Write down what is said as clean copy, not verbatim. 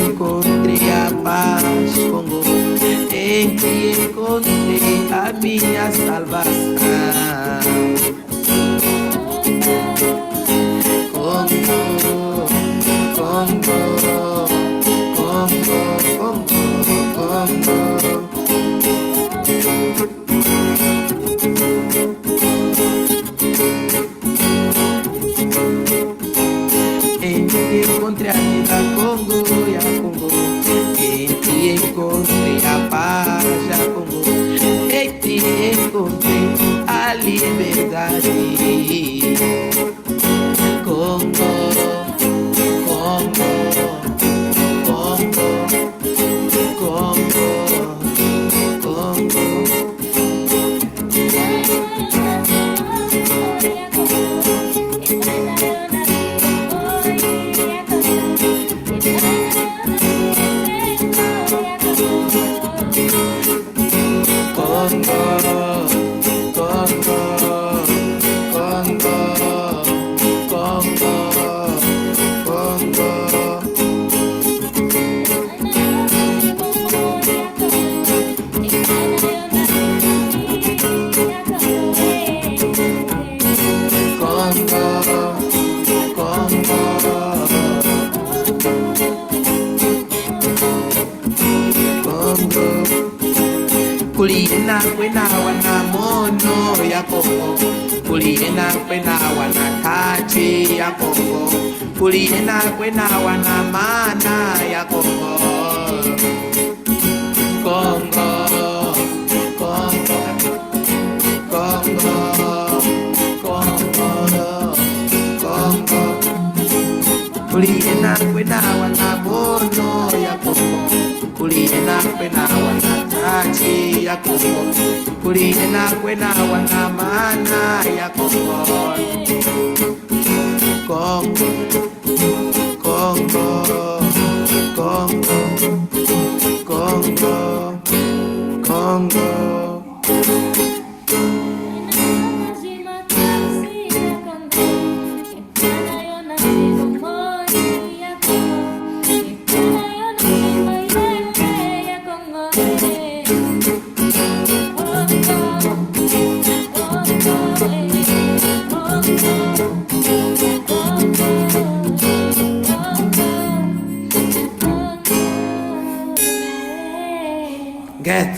encontrei a paz, Congo. Em ti encontrei a minha salvação. Congo, Congo, Congo, Congo, Congo. Em ti encontrei a vida, Congo, ya Congo. Em ti encontrei a paz, ya Congo. Em ti encontrei a liberdade. Congo, Congo, Congo, Congo, Congo. Kulina kwena wana mono ya Kongo. Kulina kwena wana tachi ya Kongo. Kulina kwena wana mana ya Kongo. Kongo, Kongo, Kongo, Kongo, Kongo. Kulina kwena wana mono ya Kongo. Kulina kwena wana tachi ya Kongo. Kulina kwena wana mana ya Kongo. Kongo, Kongo, Kongo, Kongo, Kongo. Get